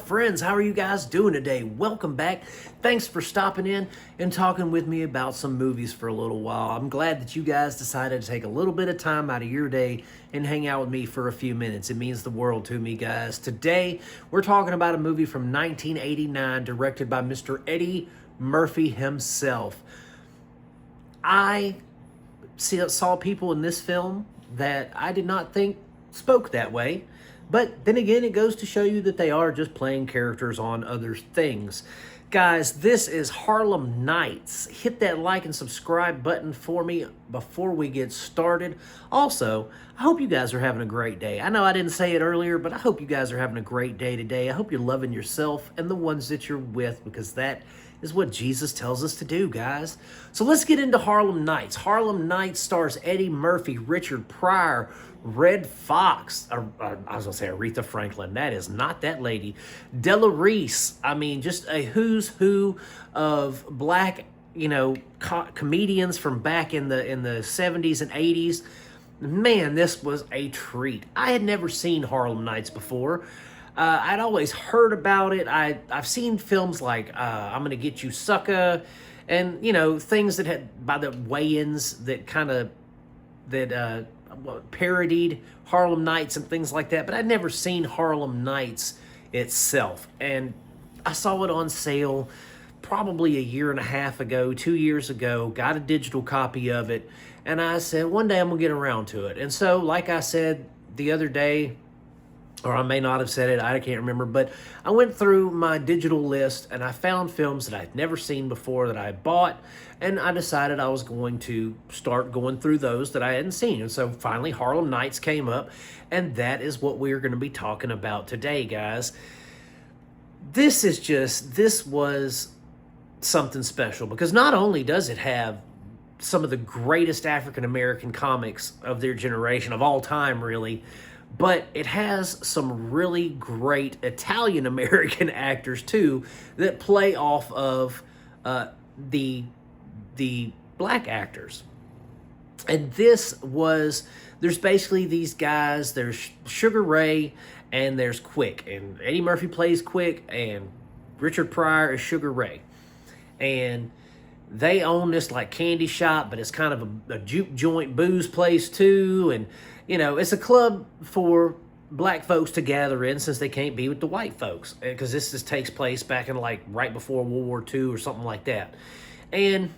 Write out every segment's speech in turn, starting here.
friends? How are you guys doing today? Welcome back. Thanks for stopping in and talking with me about some movies for a little while. I'm glad that you guys decided to take a little bit of time out of your day and hang out with me for a few minutes. It means the world to me, guys. Today, we're talking about a movie from 1989 directed by Mr. Eddie Murphy himself. I saw people in this film that I did not think spoke that way. But then again, it goes to show you that they are just playing characters on other things. Guys, this is Harlem Nights. Hit that like and subscribe button for me before we get started. Also, I hope you guys are having a great day. I know I didn't say it earlier, but I hope you guys are having a great day today. I hope you're loving yourself and the ones that you're with, because that is what Jesus tells us to do, guys. So let's get into Harlem Nights. Harlem Nights stars Eddie Murphy, Richard Pryor, Red Fox, I was going to say Aretha Franklin. That is not that lady. Della Reese. I mean, just a who's who of black, comedians from back in the 70s and 80s. Man, this was a treat. I had never seen Harlem Nights before. I'd always heard about it. I've seen films like I'm Gonna Get You Sucker, and things that had by the Wayans that kind of parodied Harlem Nights and things like that, but I'd never seen Harlem Nights itself. And I saw it on sale probably a year and a half ago, 2 years ago, got a digital copy of it, and I said, one day I'm gonna get around to it. And so, like I said the other day, or I may not have said it, I can't remember, but I went through my digital list and I found films that I'd never seen before that I had bought, and I decided I was going to start going through those that I hadn't seen. And so finally Harlem Nights came up, and that is what we're going to be talking about today, guys. This was something special, because not only does it have some of the greatest African-American comics of their generation, of all time really, but it has some really great Italian-American actors, too, that play off of the black actors. And there's basically these guys, there's Sugar Ray, and there's Quick. And Eddie Murphy plays Quick, and Richard Pryor is Sugar Ray. And they own this like candy shop, but it's kind of a juke joint booze place, too, and it's a club for black folks to gather in, since they can't be with the white folks, because this just takes place back in like right before World War II or something like that. And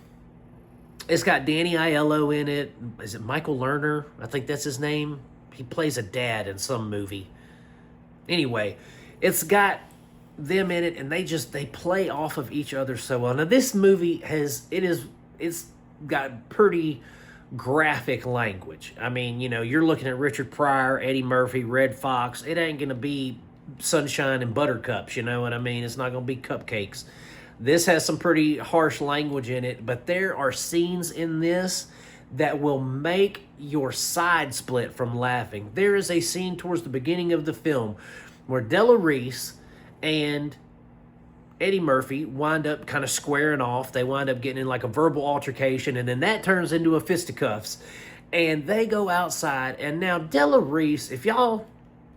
it's got Danny Aiello in it. Is it Michael Lerner? I think that's his name. He plays a dad in some movie. Anyway, it's got them in it, and they play off of each other so well. Now this movie it's got pretty graphic language. I mean, you're looking at Richard Pryor, Eddie Murphy, Red Fox. It ain't gonna be sunshine and buttercups, you know what I mean? It's not gonna be cupcakes. This has some pretty harsh language in it, but there are scenes in this that will make your side split from laughing. There is a scene towards the beginning of the film where Della Reese and Eddie Murphy wind up kind of squaring off. They wind up getting in like a verbal altercation, and then that turns into a fisticuffs. And they go outside, and now Della Reese, if y'all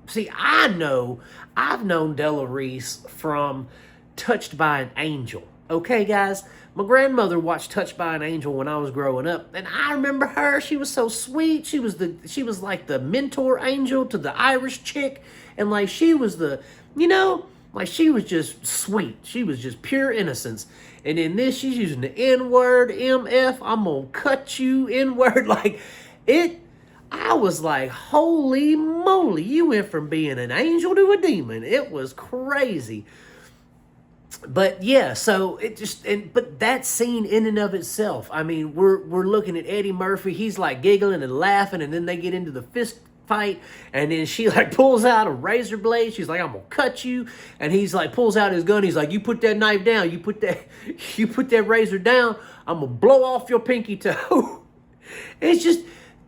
see, I've known Della Reese from Touched by an Angel. Okay, guys? My grandmother watched Touched by an Angel when I was growing up, and I remember her. She was so sweet. She was like the mentor angel to the Irish chick, and like she was like she was just sweet. She was just pure innocence. And in this, she's using the N-word, MF, I'm gonna cut you, N-word. Like, I was like, holy moly, you went from being an angel to a demon. It was crazy. But yeah, so but that scene in and of itself, I mean, we're looking at Eddie Murphy. He's like giggling and laughing, and then they get into the fist fight, and then she like pulls out a razor blade. She's like, I'm gonna cut you. And he's like pulls out his gun. He's like, you put that knife down, you put that razor down, I'm gonna blow off your pinky toe. It's just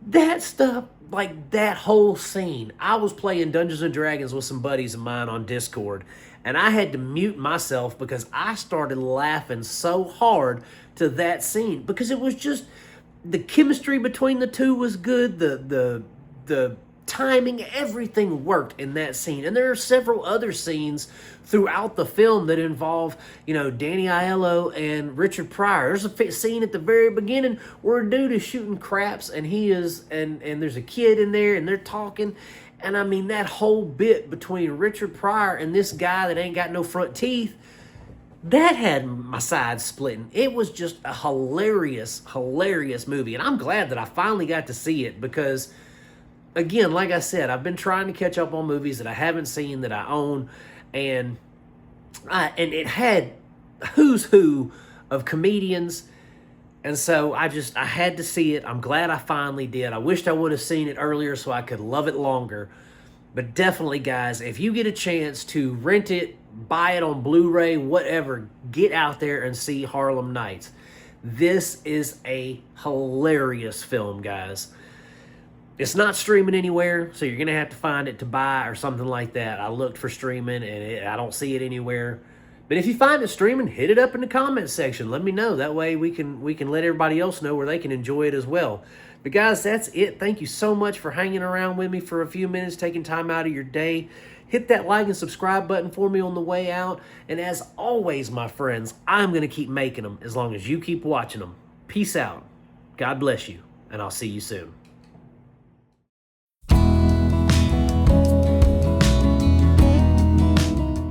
that stuff, like that whole scene. I was playing Dungeons and Dragons with some buddies of mine on Discord, and I had to mute myself because I started laughing so hard to that scene, because it was just, the chemistry between the two was good. The timing, everything worked in that scene. And there are several other scenes throughout the film that involve, Danny Aiello and Richard Pryor. There's a scene at the very beginning where a dude is shooting craps and and there's a kid in there and they're talking. And I mean, that whole bit between Richard Pryor and this guy that ain't got no front teeth, that had my sides splitting. It was just a hilarious, hilarious movie. And I'm glad that I finally got to see it because, again, like I said, I've been trying to catch up on movies that I haven't seen that I own, and it had who's who of comedians, and so I had to see it. I'm glad I finally did. I wished I would have seen it earlier so I could love it longer, but definitely, guys, if you get a chance to rent it, buy it on Blu-ray, whatever, get out there and see Harlem Nights. This is a hilarious film, guys. It's not streaming anywhere, so you're going to have to find it to buy or something like that. I looked for streaming, and I don't see it anywhere. But if you find it streaming, hit it up in the comments section. Let me know. That way we can let everybody else know where they can enjoy it as well. But guys, that's it. Thank you so much for hanging around with me for a few minutes, taking time out of your day. Hit that like and subscribe button for me on the way out. And as always, my friends, I'm going to keep making them as long as you keep watching them. Peace out. God bless you, and I'll see you soon.